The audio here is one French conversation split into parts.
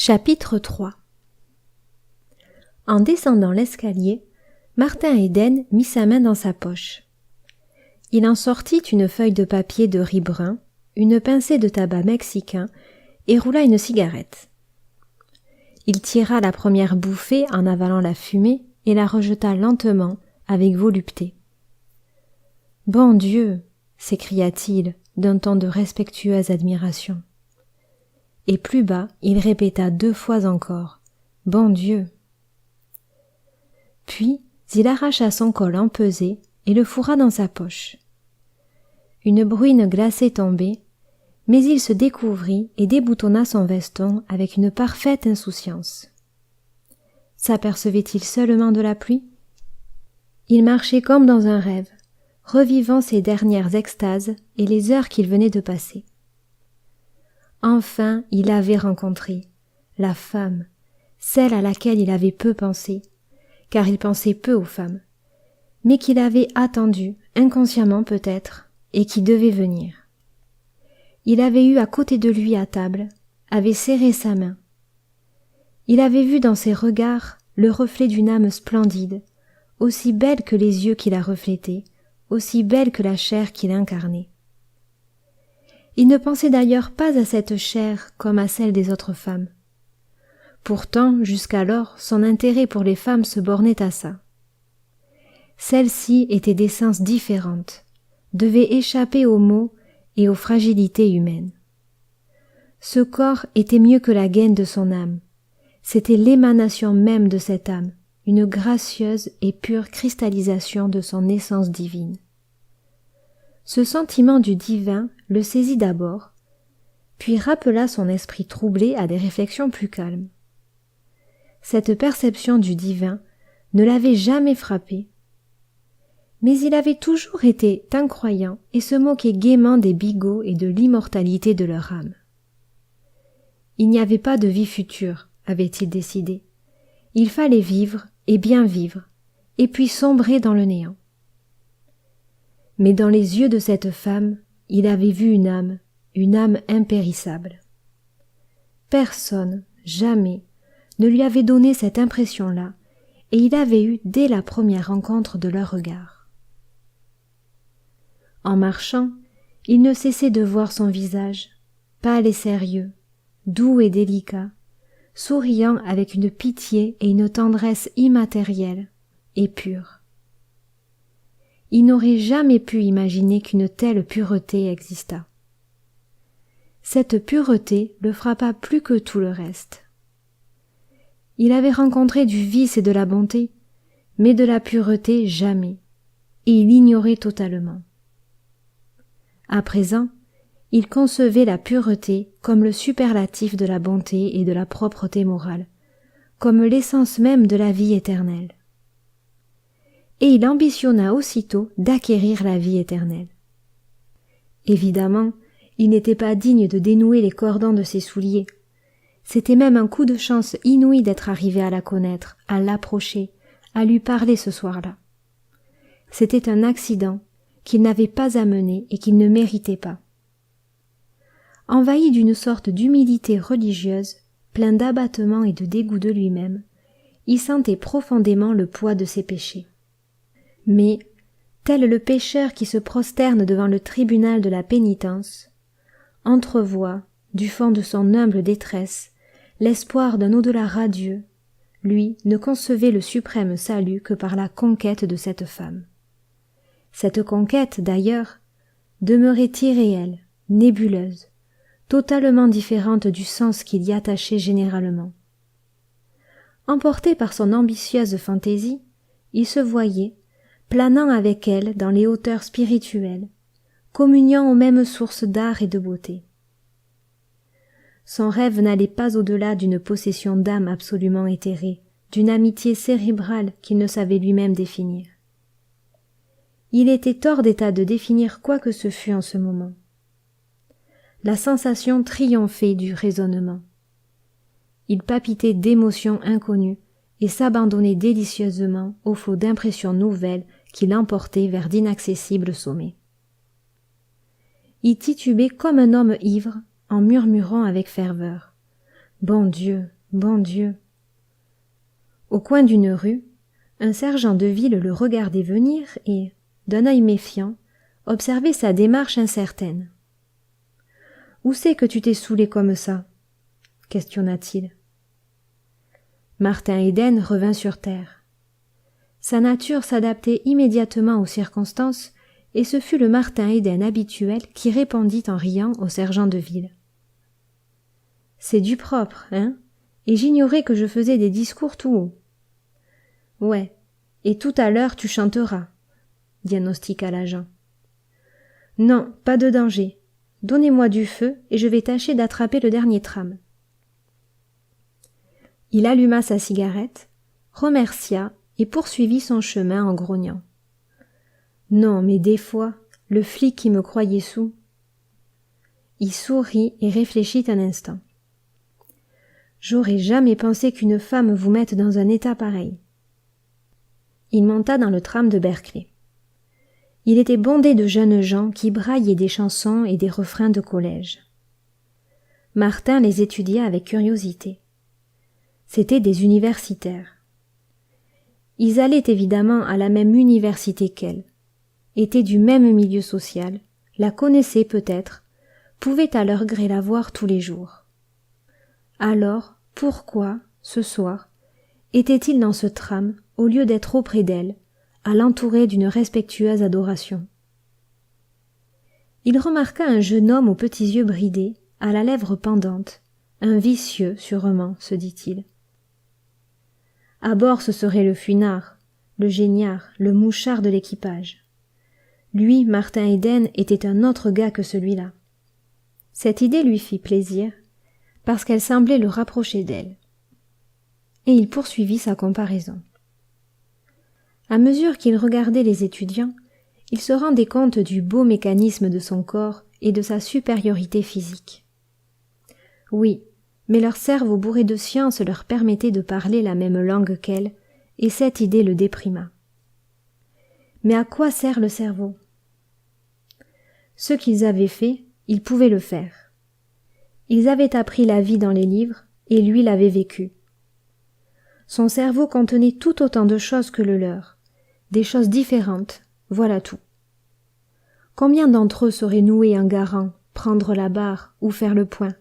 Chapitre 3. En descendant l'escalier, Martin Eden mit sa main dans sa poche. Il en sortit une feuille de papier de riz brun, une pincée de tabac mexicain et roula une cigarette. Il tira la première bouffée en avalant la fumée et la rejeta lentement avec volupté. « Bon Dieu !» s'écria-t-il d'un ton de respectueuse admiration. Et plus bas, il répéta 2 fois encore « Bon Dieu !» Puis, il arracha son col empesé et le fourra dans sa poche. Une bruine glacée tombait, mais il se découvrit et déboutonna son veston avec une parfaite insouciance. S'apercevait-il seulement de la pluie? Il marchait comme dans un rêve, revivant ses dernières extases et les heures qu'il venait de passer. Enfin, il avait rencontré la femme, celle à laquelle il avait peu pensé, car il pensait peu aux femmes, mais qu'il avait attendue, inconsciemment peut-être, et qui devait venir. Il avait eu à côté de lui à table, avait serré sa main. Il avait vu dans ses regards le reflet d'une âme splendide, aussi belle que les yeux qui la reflétaient, aussi belle que la chair qui l'incarnait. Il ne pensait d'ailleurs pas à cette chair comme à celle des autres femmes. Pourtant, jusqu'alors, son intérêt pour les femmes se bornait à ça. Celles-ci étaient d'essence différente, devaient échapper aux maux et aux fragilités humaines. Ce corps était mieux que la gaine de son âme. C'était l'émanation même de cette âme, une gracieuse et pure cristallisation de son essence divine. Ce sentiment du divin le saisit d'abord, puis rappela son esprit troublé à des réflexions plus calmes. Cette perception du divin ne l'avait jamais frappé, mais il avait toujours été incroyant et se moquait gaiement des bigots et de l'immortalité de leur âme. Il n'y avait pas de vie future, avait-il décidé. Il fallait vivre et bien vivre, et puis sombrer dans le néant. Mais dans les yeux de cette femme, il avait vu une âme impérissable. Personne, jamais, ne lui avait donné cette impression-là, et il avait eu dès la première rencontre de leur regard. En marchant, il ne cessait de voir son visage, pâle et sérieux, doux et délicat, souriant avec une pitié et une tendresse immatérielle et pure. Il n'aurait jamais pu imaginer qu'une telle pureté existât. Cette pureté le frappa plus que tout le reste. Il avait rencontré du vice et de la bonté, mais de la pureté jamais, et il l'ignorait totalement. À présent, il concevait la pureté comme le superlatif de la bonté et de la propreté morale, comme l'essence même de la vie éternelle. Et il ambitionna aussitôt d'acquérir la vie éternelle. Évidemment, il n'était pas digne de dénouer les cordons de ses souliers. C'était même un coup de chance inouï d'être arrivé à la connaître, à l'approcher, à lui parler ce soir-là. C'était un accident qu'il n'avait pas amené et qu'il ne méritait pas. Envahi d'une sorte d'humilité religieuse, plein d'abattement et de dégoût de lui-même, il sentait profondément le poids de ses péchés. Mais, tel le pécheur qui se prosterne devant le tribunal de la pénitence, entrevoit, du fond de son humble détresse, l'espoir d'un au-delà radieux, lui ne concevait le suprême salut que par la conquête de cette femme. Cette conquête, d'ailleurs, demeurait irréelle, nébuleuse, totalement différente du sens qu'il y attachait généralement. Emporté par son ambitieuse fantaisie, il se voyait, planant avec elle dans les hauteurs spirituelles, communiant aux mêmes sources d'art et de beauté. Son rêve n'allait pas au-delà d'une possession d'âme absolument éthérée, d'une amitié cérébrale qu'il ne savait lui-même définir. Il était hors d'état de définir quoi que ce fût en ce moment. La sensation triomphait du raisonnement. Il palpitait d'émotions inconnues et s'abandonnait délicieusement au flot d'impressions nouvelles qui l'emportaient vers d'inaccessibles sommets. Il titubait comme un homme ivre en murmurant avec ferveur Bon Dieu, bon Dieu. Au coin d'une rue, un sergent de ville le regardait venir et, d'un œil méfiant, observait sa démarche incertaine. « Où c'est que tu t'es saoulé comme ça ?» questionna-t-il. Martin Eden revint sur terre. Sa nature s'adaptait immédiatement aux circonstances et ce fut le Martin Eden habituel qui répondit en riant au sergent de ville. « C'est du propre, hein? Et j'ignorais que je faisais des discours tout haut. »« Ouais, et tout à l'heure tu chanteras, » diagnostiqua l'agent. « Non, pas de danger. Donnez-moi du feu et je vais tâcher d'attraper le dernier tram. » Il alluma sa cigarette, remercia et poursuivit son chemin en grognant. Non, mais des fois, le flic qui me croyait saoul. Il sourit et réfléchit un instant. J'aurais jamais pensé qu'une femme vous mette dans un état pareil. Il monta dans le tram de Berkeley. Il était bondé de jeunes gens qui braillaient des chansons et des refrains de collège. Martin les étudia avec curiosité. C'étaient des universitaires. Ils allaient évidemment à la même université qu'elle, étaient du même milieu social, la connaissaient peut-être, pouvaient à leur gré la voir tous les jours. Alors, pourquoi, ce soir, était-il dans ce tram au lieu d'être auprès d'elle, à l'entourer d'une respectueuse adoration? Il remarqua un jeune homme aux petits yeux bridés, à la lèvre pendante, un vicieux sûrement, se dit-il. À bord ce serait le fuinard, le géniard, le mouchard de l'équipage. Lui, Martin Eden, était un autre gars que celui-là. Cette idée lui fit plaisir, parce qu'elle semblait le rapprocher d'elle. Et il poursuivit sa comparaison. À mesure qu'il regardait les étudiants, il se rendait compte du beau mécanisme de son corps et de sa supériorité physique. Oui, mais leur cerveau bourré de science leur permettait de parler la même langue qu'elle, et cette idée le déprima. Mais à quoi sert le cerveau? Ce qu'ils avaient fait, ils pouvaient le faire. Ils avaient appris la vie dans les livres, et lui l'avait vécue. Son cerveau contenait tout autant de choses que le leur, des choses différentes, voilà tout. Combien d'entre eux sauraient nouer un garant, prendre la barre ou faire le point?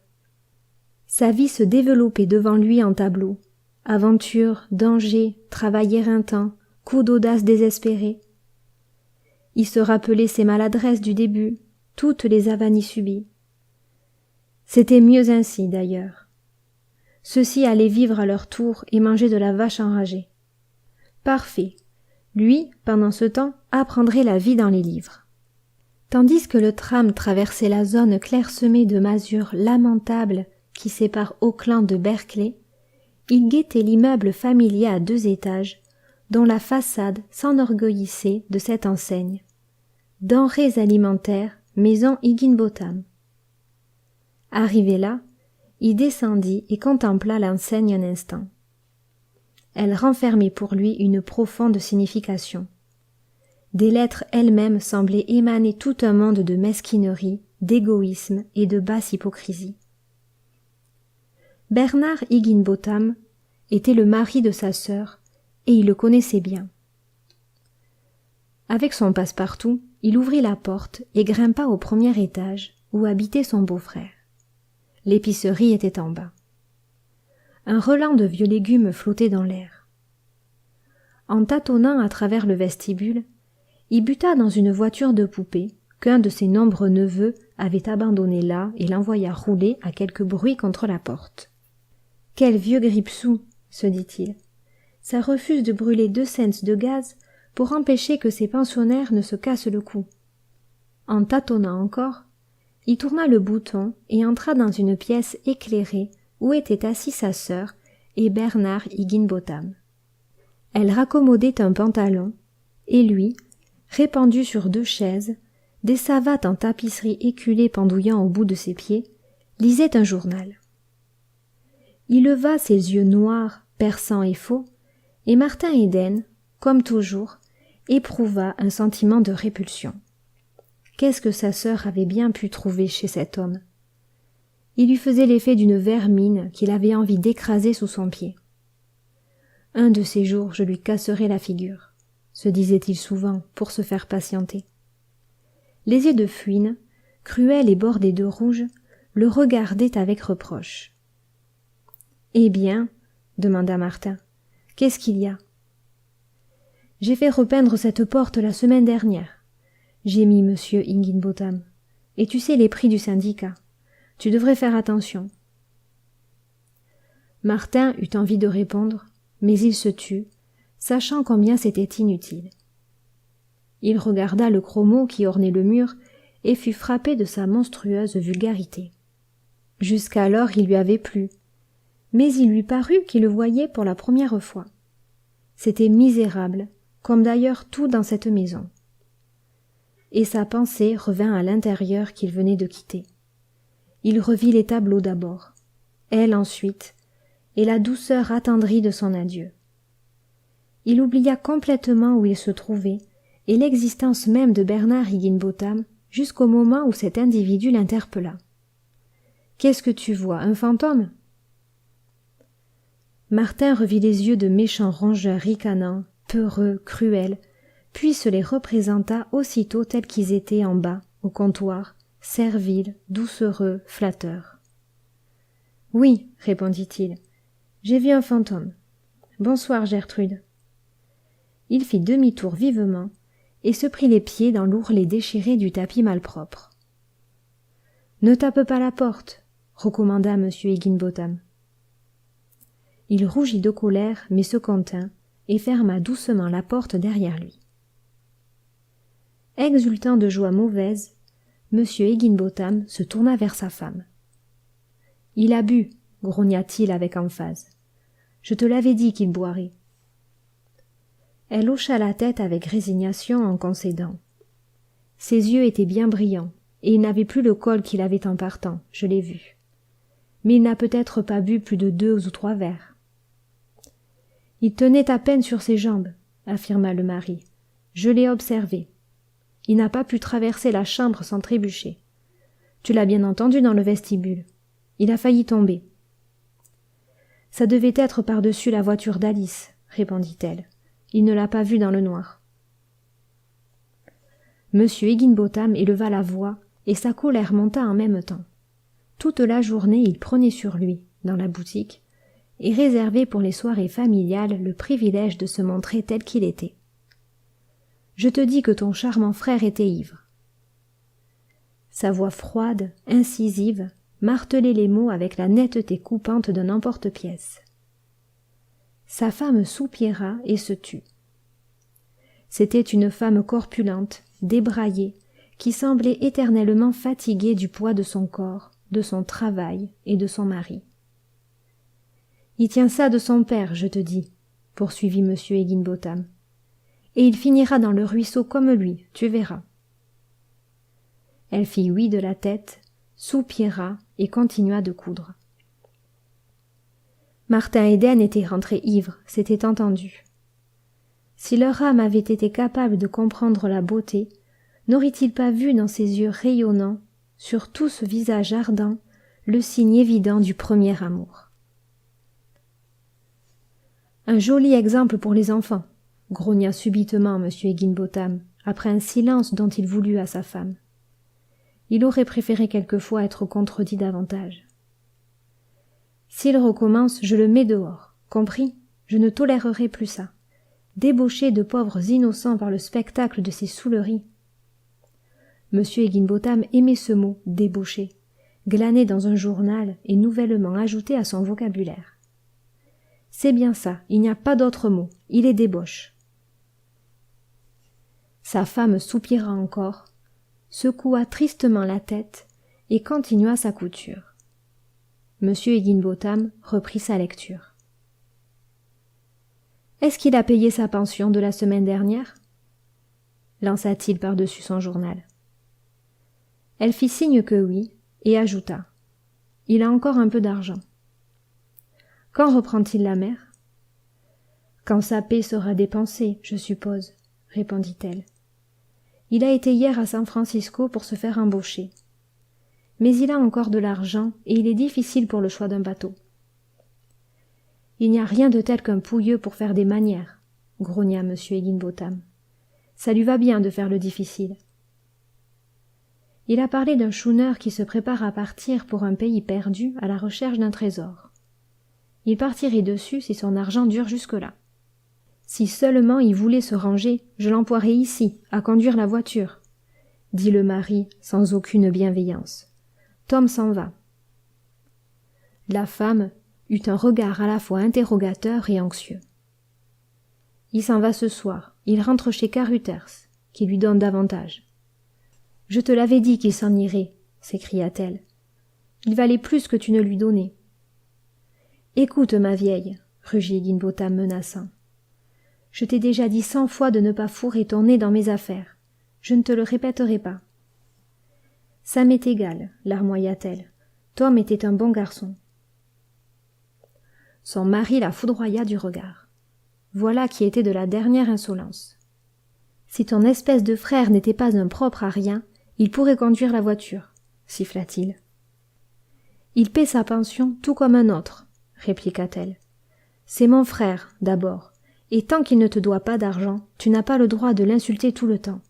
Sa vie se développait devant lui en tableau. Aventure, danger, travail éreintant, coups d'audace désespérés. Il se rappelait ses maladresses du début, toutes les avanies subies. C'était mieux ainsi, d'ailleurs. Ceux-ci allaient vivre à leur tour et manger de la vache enragée. Parfait. Lui, pendant ce temps, apprendrait la vie dans les livres. Tandis que le tram traversait la zone clairsemée de masures lamentables qui sépare Oakland de Berkeley, il guettait l'immeuble familier à 2 étages, dont la façade s'enorgueillissait de cette enseigne. Denrées alimentaires, maison Higginbotham. Arrivé là, il descendit et contempla l'enseigne un instant. Elle renfermait pour lui une profonde signification. Des lettres elles-mêmes semblaient émaner tout un monde de mesquinerie, d'égoïsme et de basse hypocrisie. Bernard Higginbotham était le mari de sa sœur, et il le connaissait bien. Avec son passe-partout, il ouvrit la porte et grimpa au 1er étage, où habitait son beau-frère. L'épicerie était en bas. Un relent de vieux légumes flottait dans l'air. En tâtonnant à travers le vestibule, il buta dans une voiture de poupée qu'un de ses nombreux neveux avait abandonnée là et l'envoya rouler à quelque bruit contre la porte. « Quel vieux grippe-sou !» se dit-il. « Ça refuse de brûler 2 cents de gaz pour empêcher que ces pensionnaires ne se cassent le cou. » En tâtonnant encore, il tourna le bouton et entra dans une pièce éclairée où était assis sa sœur et Bernard Higginbotham. Elle raccommodait un pantalon, et lui, répandu sur 2 chaises, des savates en tapisserie éculée pendouillant au bout de ses pieds, lisait un journal. Il leva ses yeux noirs, perçants et faux, et Martin Eden, comme toujours, éprouva un sentiment de répulsion. Qu'est-ce que sa sœur avait bien pu trouver chez cet homme? Il lui faisait l'effet d'une vermine qu'il avait envie d'écraser sous son pied. « Un de ces jours, je lui casserai la figure », se disait-il souvent pour se faire patienter. Les yeux de Fouine, cruels et bordés de rouge, le regardaient avec reproche. « Eh bien, » demanda Martin, « qu'est-ce qu'il y a ?»« J'ai fait repeindre cette porte la semaine dernière, » gémit monsieur Higginbotham. « Et tu sais les prix du syndicat. Tu devrais faire attention. » Martin eut envie de répondre, mais il se tut, sachant combien c'était inutile. Il regarda le chromo qui ornait le mur et fut frappé de sa monstrueuse vulgarité. Jusqu'alors il lui avait plu, mais il lui parut qu'il le voyait pour la première fois. C'était misérable, comme d'ailleurs tout dans cette maison. Et sa pensée revint à l'intérieur qu'il venait de quitter. Il revit les tableaux d'abord, elle ensuite, et la douceur attendrie de son adieu. Il oublia complètement où il se trouvait et l'existence même de Bernard Higginbotham jusqu'au moment où cet individu l'interpella. « Qu'est-ce que tu vois, un fantôme ?» Martin revit les yeux de méchants rongeurs ricanants, peureux, cruels, puis se les représenta aussitôt tels qu'ils étaient en bas, au comptoir, serviles, doucereux, flatteurs. « Oui, répondit-il, j'ai vu un fantôme. Bonsoir, Gertrude. » Il fit demi-tour vivement et se prit les pieds dans l'ourlet déchiré du tapis malpropre. « Ne tape pas la porte, » recommanda M. Higginbotham. Il rougit de colère, mais se contint et ferma doucement la porte derrière lui. Exultant de joie mauvaise, M. Higginbotham se tourna vers sa femme. « Il a bu, » grogna-t-il avec emphase. « Je te l'avais dit qu'il boirait. » Elle hocha la tête avec résignation en concédant. Ses yeux étaient bien brillants, et il n'avait plus le col qu'il avait en partant, je l'ai vu. Mais il n'a peut-être pas bu plus de 2 ou 3 verres. Il tenait à peine sur ses jambes, affirma le mari. Je l'ai observé. Il n'a pas pu traverser la chambre sans trébucher. Tu l'as bien entendu dans le vestibule. Il a failli tomber. Ça devait être par-dessus la voiture d'Alice, répondit-elle. Il ne l'a pas vu dans le noir. Monsieur Higginbotham éleva la voix et sa colère monta en même temps. Toute la journée il prenait sur lui, dans la boutique, et réservait pour les soirées familiales le privilège de se montrer tel qu'il était. Je te dis que ton charmant frère était ivre. Sa voix froide, incisive, martelait les mots avec la netteté coupante d'un emporte-pièce. Sa femme soupira et se tut. C'était une femme corpulente, débraillée, qui semblait éternellement fatiguée du poids de son corps, de son travail et de son mari. « Il tient ça de son père, je te dis, » poursuivit M. Higginbotham. « Et il finira dans le ruisseau comme lui, tu verras. » Elle fit oui de la tête, soupira et continua de coudre. Martin Eden était rentré ivre, c'était entendu. Si leur âme avait été capable de comprendre la beauté, n'aurait-il pas vu dans ses yeux rayonnants, sur tout ce visage ardent, le signe évident du premier amour? Un joli exemple pour les enfants, grogna subitement M. Higginbotham, après un silence dont il voulut à sa femme. Il aurait préféré quelquefois être contredit davantage. S'il recommence, je le mets dehors. Compris? Je ne tolérerai plus ça. Débaucher de pauvres innocents par le spectacle de ces souleries. M. Higginbotham aimait ce mot, débaucher, glané dans un journal et nouvellement ajouté à son vocabulaire. C'est bien ça, il n'y a pas d'autre mot, il est débauche. Sa femme soupira encore, secoua tristement la tête et continua sa couture. M. Higginbotham reprit sa lecture. « Est-ce qu'il a payé sa pension de la semaine dernière ?» lança-t-il par-dessus son journal. Elle fit signe que oui, et ajouta. « Il a encore un peu d'argent. » « Quand reprend-il la mer ?»« Quand sa paie sera dépensée, je suppose, » répondit-elle. « Il a été hier à San Francisco pour se faire embaucher. mais il a encore de l'argent et il est difficile pour le choix d'un bateau. Il n'y a rien de tel qu'un pouilleux pour faire des manières, grogna M. Higginbotham. Ça lui va bien de faire le difficile. Il a parlé d'un schooner qui se prépare à partir pour un pays perdu à la recherche d'un trésor. Il partirait dessus si son argent dure jusque-là. Si seulement il voulait se ranger, je l'emploierais ici, à conduire la voiture, dit le mari sans aucune bienveillance. Tom s'en va. La femme eut un regard à la fois interrogateur et anxieux. Il s'en va ce soir, il rentre chez Carruthers, qui lui donne davantage. Je te l'avais dit qu'il s'en irait, s'écria-t-elle. Il valait plus que tu ne lui donnais. Écoute, ma vieille, rugit Higginbotham menaçant. Je t'ai déjà dit 100 fois de ne pas fourrer ton nez dans mes affaires. Je ne te le répéterai pas. Ça m'est égal, larmoya-t-elle. Tom était un bon garçon. Son mari la foudroya du regard. Voilà qui était de la dernière insolence. Si ton espèce de frère n'était pas un propre à rien, il pourrait conduire la voiture, siffla-t-il. Il paie sa pension tout comme un autre, répliqua-t-elle. C'est mon frère, d'abord, et tant qu'il ne te doit pas d'argent, tu n'as pas le droit de l'insulter tout le temps.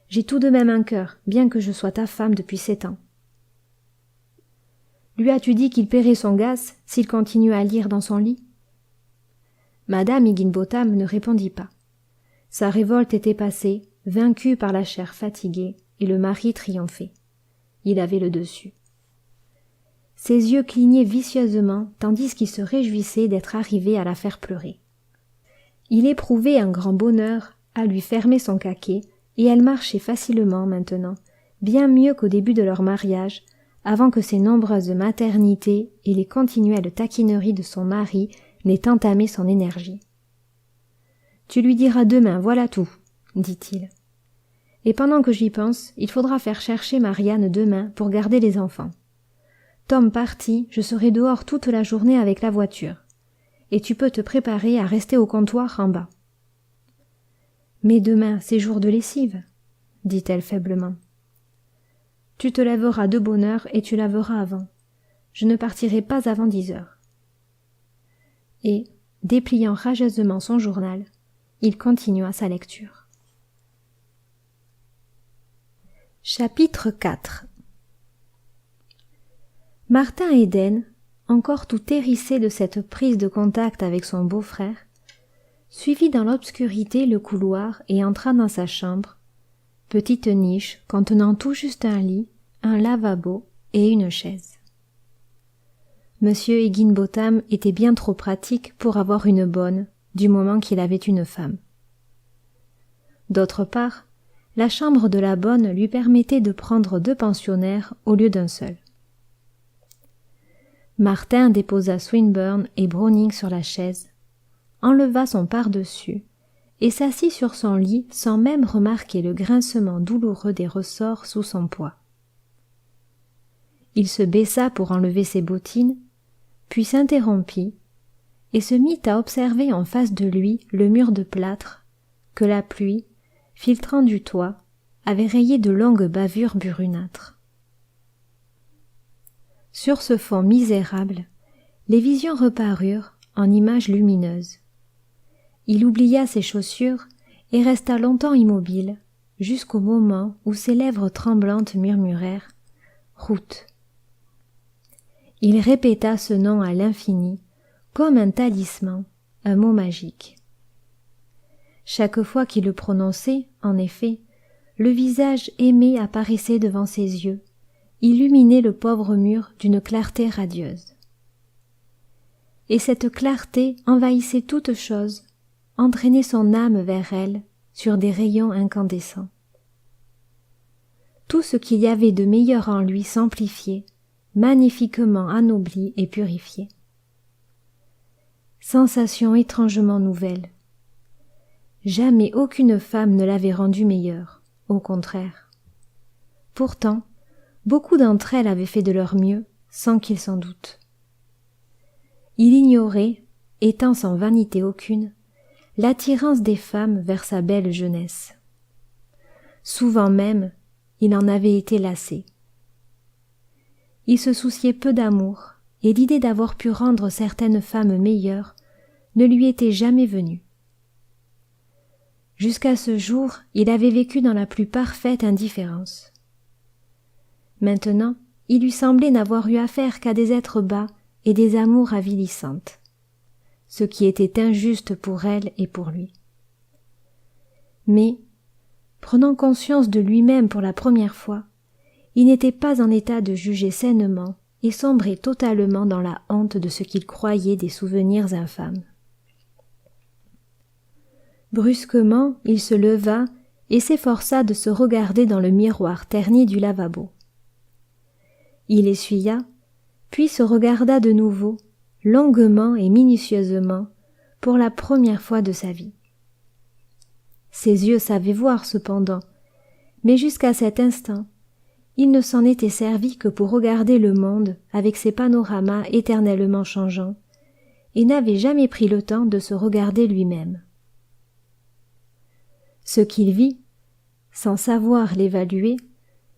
J'ai tout de même un cœur, bien que je sois ta femme depuis 7 ans. Lui as-tu dit qu'il paierait son gaz s'il continuait à lire dans son lit? Madame Higginbotham ne répondit pas. Sa révolte était passée, vaincue par la chair fatiguée, et le mari triomphait. Il avait le dessus. Ses yeux clignaient vicieusement, tandis qu'il se réjouissait d'être arrivé à la faire pleurer. Il éprouvait un grand bonheur à lui fermer son caquet, et elle marchait facilement maintenant, bien mieux qu'au début de leur mariage, avant que ses nombreuses maternités et les continuelles taquineries de son mari n'aient entamé son énergie. « Tu lui diras demain, voilà tout, » dit-il. « Et pendant que j'y pense, il faudra faire chercher Marianne demain pour garder les enfants. Tom parti, je serai dehors toute la journée avec la voiture, et tu peux te préparer à rester au comptoir en bas. » « Mais demain, c'est jour de lessive, » dit-elle faiblement. « Tu te lèveras de bonne heure et tu laveras avant. Je ne partirai pas avant 10 heures. » Et, dépliant rageusement son journal, il continua sa lecture. Chapitre 4. Martin Eden, encore tout hérissé de cette prise de contact avec son beau-frère, suivit dans l'obscurité le couloir et entra dans sa chambre, petite niche contenant tout juste un lit, un lavabo et une chaise. Monsieur Higginbotham était bien trop pratique pour avoir une bonne, du moment qu'il avait une femme. D'autre part, la chambre de la bonne lui permettait de prendre 2 pensionnaires au lieu d'un seul. Martin déposa Swinburne et Browning sur la chaise, enleva son pardessus et s'assit sur son lit sans même remarquer le grincement douloureux des ressorts sous son poids. Il se baissa pour enlever ses bottines, puis s'interrompit et se mit à observer en face de lui le mur de plâtre que la pluie, filtrant du toit, avait rayé de longues bavures brunâtres. Sur ce fond misérable, les visions reparurent en images lumineuses. Il oublia ses chaussures et resta longtemps immobile, jusqu'au moment où ses lèvres tremblantes murmurèrent « Route ». Il répéta ce nom à l'infini, comme un talisman, un mot magique. Chaque fois qu'il le prononçait, en effet, le visage aimé apparaissait devant ses yeux, illuminait le pauvre mur d'une clarté radieuse. Et cette clarté envahissait toute chose, entraînait son âme vers elle sur des rayons incandescents. Tout ce qu'il y avait de meilleur en lui s'amplifiait, magnifiquement anobli et purifié. Sensation étrangement nouvelle. Jamais aucune femme ne l'avait rendu meilleure, au contraire. Pourtant, beaucoup d'entre elles avaient fait de leur mieux, sans qu'il s'en doute. Il ignorait, étant sans vanité aucune, l'attirance des femmes vers sa belle jeunesse. Souvent même, il en avait été lassé. il se souciait peu d'amour, et l'idée d'avoir pu rendre certaines femmes meilleures ne lui était jamais venue. Jusqu'à ce jour, il avait vécu dans la plus parfaite indifférence. Maintenant, il lui semblait n'avoir eu affaire qu'à des êtres bas et des amours avilissantes, ce qui était injuste pour elle et pour lui. Mais, prenant conscience de lui-même pour la première fois, il n'était pas en état de juger sainement et sombrait totalement dans la honte de ce qu'il croyait des souvenirs infâmes. Brusquement, il se leva et s'efforça de se regarder dans le miroir terni du lavabo. Il essuya, puis se regarda de nouveau, longuement et minutieusement, pour la première fois de sa vie. Ses yeux savaient voir cependant, mais jusqu'à cet instant, il ne s'en était servi que pour regarder le monde avec ses panoramas éternellement changeants, et n'avait jamais pris le temps de se regarder lui-même. Ce qu'il vit, sans savoir l'évaluer,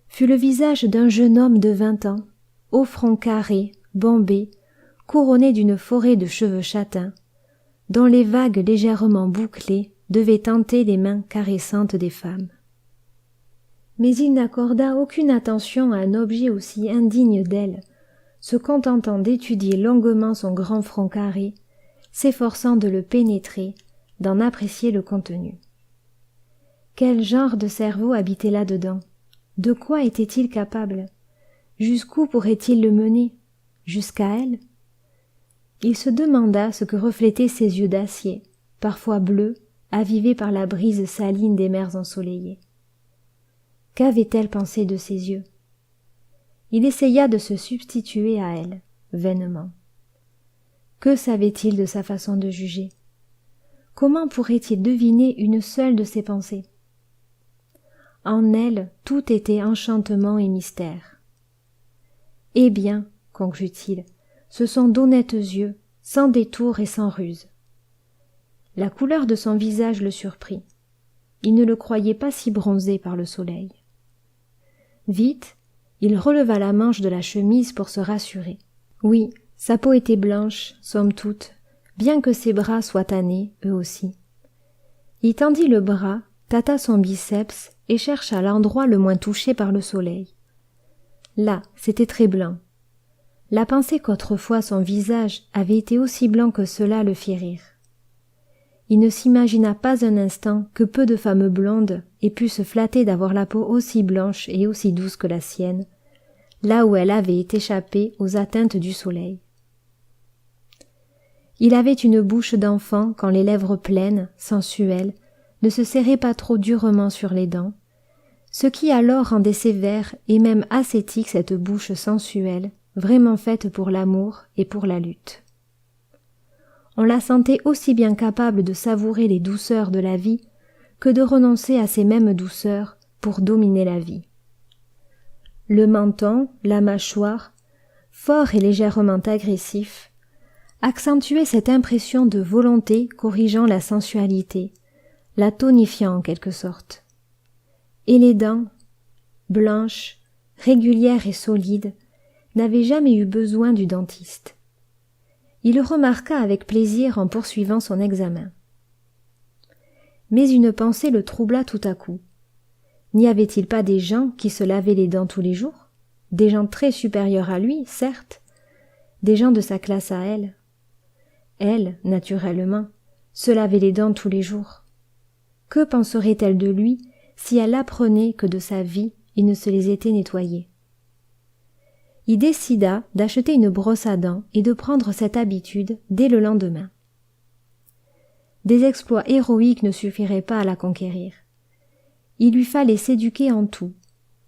fut le visage d'un jeune homme de 20 ans, au front carré, bombé, couronné d'une forêt de cheveux châtains, dont les vagues légèrement bouclées devaient tenter les mains caressantes des femmes. Mais il n'accorda aucune attention à un objet aussi indigne d'elle, se contentant d'étudier longuement son grand front carré, s'efforçant de le pénétrer, d'en apprécier le contenu. Quel genre de cerveau habitait là-dedans? De quoi était-il capable? Jusqu'où pourrait-il le mener? Jusqu'à elle? Il se demanda ce que reflétaient ses yeux d'acier, parfois bleus, avivés par la brise saline des mers ensoleillées. Qu'avait-elle pensé de ses yeux? Il essaya de se substituer à elle, vainement. Que savait-il de sa façon de juger? Comment pourrait-il deviner une seule de ses pensées? En elle, tout était enchantement et mystère. Eh bien, conclut-il, ce sont d'honnêtes yeux, sans détour et sans ruse. La couleur de son visage le surprit. Il ne le croyait pas si bronzé par le soleil. Vite, il releva la manche de la chemise pour se rassurer. Oui, sa peau était blanche, somme toute, bien que ses bras soient tannés, eux aussi. Il tendit le bras, tâta son biceps et chercha l'endroit le moins touché par le soleil. Là, c'était très blanc. La pensée qu'autrefois son visage avait été aussi blanc que cela le fit rire. Il ne s'imagina pas un instant que peu de femmes blondes aient pu se flatter d'avoir la peau aussi blanche et aussi douce que la sienne, là où elle avait échappé aux atteintes du soleil. Il avait une bouche d'enfant quand les lèvres pleines, sensuelles, ne se serraient pas trop durement sur les dents, ce qui alors rendait sévère et même ascétique cette bouche sensuelle, vraiment faite pour l'amour et pour la lutte. On la sentait aussi bien capable de savourer les douceurs de la vie que de renoncer à ces mêmes douceurs pour dominer la vie. Le menton, la mâchoire, forts et légèrement agressifs, accentuaient cette impression de volonté corrigeant la sensualité, la tonifiant en quelque sorte. Et les dents, blanches, régulières et solides, n'avaient jamais eu besoin du dentiste. Il le remarqua avec plaisir en poursuivant son examen. Mais une pensée le troubla tout à coup. N'y avait-il pas des gens qui se lavaient les dents tous les jours? Des gens très supérieurs à lui, certes, des gens de sa classe à elle. Elle, naturellement, se lavait les dents tous les jours. Que penserait-elle de lui si elle apprenait que de sa vie il ne se les était nettoyés? Il décida d'acheter une brosse à dents et de prendre cette habitude dès le lendemain. Des exploits héroïques ne suffiraient pas à la conquérir. Il lui fallait s'éduquer en tout,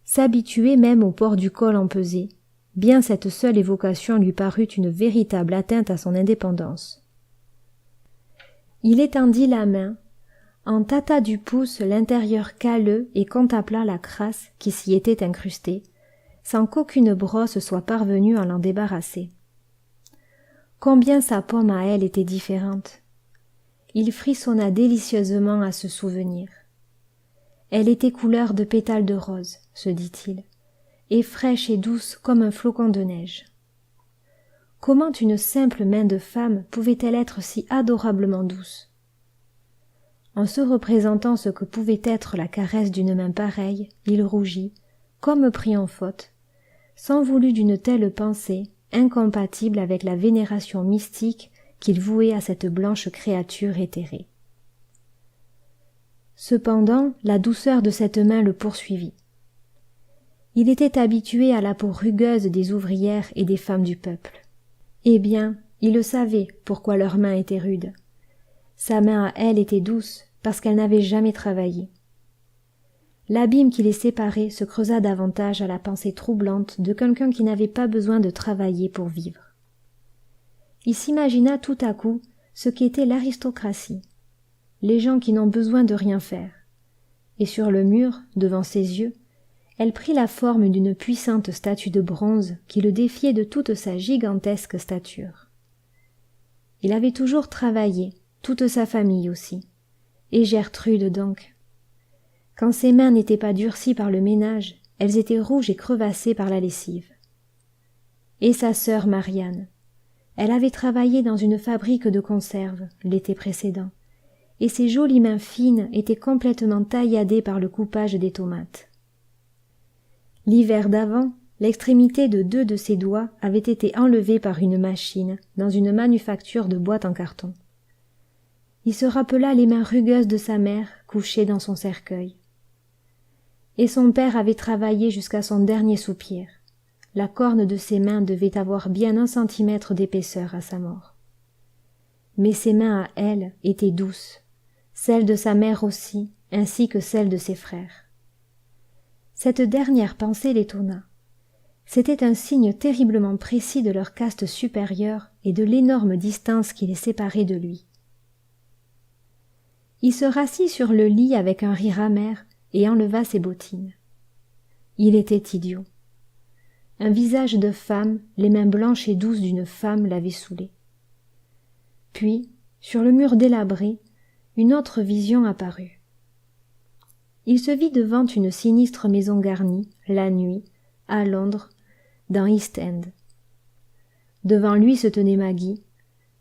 s'habituer même au port du col empesé, bien cette seule évocation lui parut une véritable atteinte à son indépendance. Il étendit la main, en tâta du pouce l'intérieur calleux et contempla la crasse qui s'y était incrustée, sans qu'aucune brosse soit parvenue à l'en débarrasser. Combien sa paume à elle était différente! Il frissonna délicieusement à ce souvenir. Elle était couleur de pétales de rose, se dit-il. et fraîche et douce comme un flocon de neige. Comment une simple main de femme pouvait-elle être si adorablement douce? En se représentant ce que pouvait être la caresse d'une main pareille, il rougit, comme pris en faute, s'en voulut d'une telle pensée, incompatible avec la vénération mystique qu'il vouait à cette blanche créature éthérée. Cependant, la douceur de cette main le poursuivit. Il était habitué à la peau rugueuse des ouvrières et des femmes du peuple. Eh bien, il le savait pourquoi leurs mains étaient rudes. Sa main à elle était douce parce qu'elle n'avait jamais travaillé. L'abîme qui les séparait se creusa davantage à la pensée troublante de quelqu'un qui n'avait pas besoin de travailler pour vivre. Il s'imagina tout à coup ce qu'était l'aristocratie, les gens qui n'ont besoin de rien faire, et sur le mur, devant ses yeux, elle prit la forme d'une puissante statue de bronze qui le défiait de toute sa gigantesque stature. Il avait toujours travaillé, toute sa famille aussi, et Gertrude donc. Quand ses mains n'étaient pas durcies par le ménage, elles étaient rouges et crevassées par la lessive. Et sa sœur Marianne. Elle avait travaillé dans une fabrique de conserves l'été précédent, et ses jolies mains fines étaient complètement tailladées par le coupage des tomates. L'hiver d'avant, l'extrémité de 2 de ses doigts avait été enlevée par une machine dans une manufacture de boîtes en carton. Il se rappela les mains rugueuses de sa mère couchée dans son cercueil. Et son père avait travaillé jusqu'à son dernier soupir. La corne de ses mains devait avoir bien 1 centimètre d'épaisseur à sa mort. Mais ses mains à elle étaient douces, celles de sa mère aussi, ainsi que celles de ses frères. Cette dernière pensée l'étonna. C'était un signe terriblement précis de leur caste supérieure et de l'énorme distance qui les séparait de lui. Il se rassit sur le lit avec un rire amer et enleva ses bottines. Il était idiot. Un visage de femme, les mains blanches et douces d'une femme l'avaient saoulé. Puis, sur le mur délabré, une autre vision apparut. Il se vit devant une sinistre maison garnie, la nuit, à Londres, dans East End. Devant lui se tenait Maggie,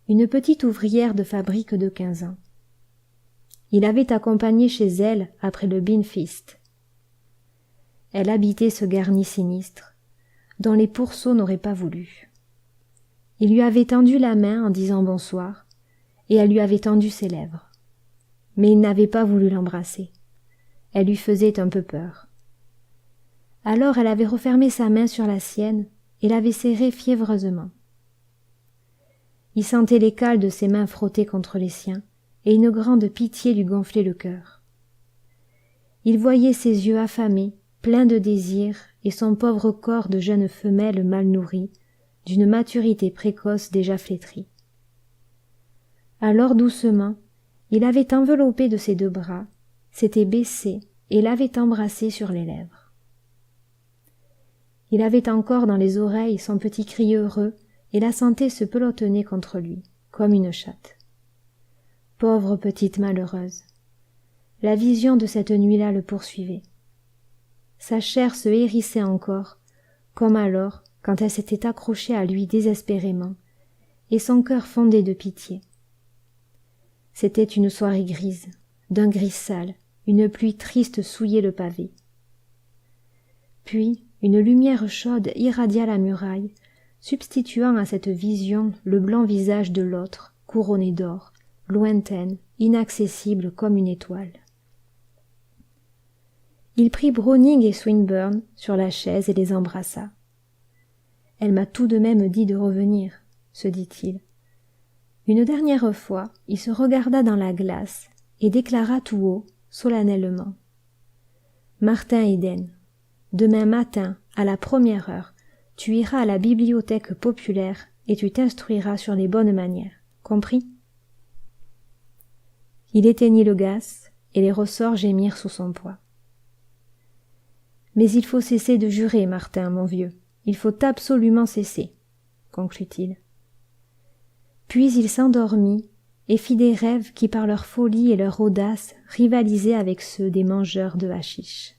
une petite ouvrière de fabrique de 15 ans. Il avait accompagné chez elle après le Beanfeast. Elle habitait ce garni sinistre, dont les pourceaux n'auraient pas voulu. Il lui avait tendu la main en disant bonsoir, et elle lui avait tendu ses lèvres. Mais il n'avait pas voulu l'embrasser. Elle lui faisait un peu peur. Alors elle avait refermé sa main sur la sienne et l'avait serrée fiévreusement. Il sentait les cales de ses mains frotter contre les siens, et une grande pitié lui gonflait le cœur. Il voyait ses yeux affamés, pleins de désir, et son pauvre corps de jeune femelle mal nourrie, d'une maturité précoce déjà flétrie. Alors doucement, il l'avait enveloppée de ses 2 bras, s'était baissé et l'avait embrassée sur les lèvres. Il avait encore dans les oreilles son petit cri heureux et la sentait se pelotonner contre lui, comme une chatte. Pauvre petite malheureuse. La vision de cette nuit-là le poursuivait. Sa chair se hérissait encore, comme alors quand elle s'était accrochée à lui désespérément, et son cœur fondait de pitié. C'était une soirée grise, d'un gris sale, une pluie triste souillait le pavé. Puis une lumière chaude irradia la muraille, substituant à cette vision le blanc visage de l'autre, couronné d'or, lointaine, inaccessible comme une étoile. Il prit Browning et Swinburne sur la chaise et les embrassa. « Elle m'a tout de même dit de revenir, » se dit-il. Une dernière fois, il se regarda dans la glace et déclara tout haut, solennellement. « Martin Eden, demain matin, à la 1re heure, tu iras à la bibliothèque populaire et tu t'instruiras sur les bonnes manières. Compris ?» Il éteignit le gaz et les ressorts gémirent sous son poids. « Mais il faut cesser de jurer, Martin, mon vieux. Il faut absolument cesser, » conclut-il. Puis il s'endormit et fit des rêves qui par leur folie et leur audace rivalisaient avec ceux des mangeurs de hachisch.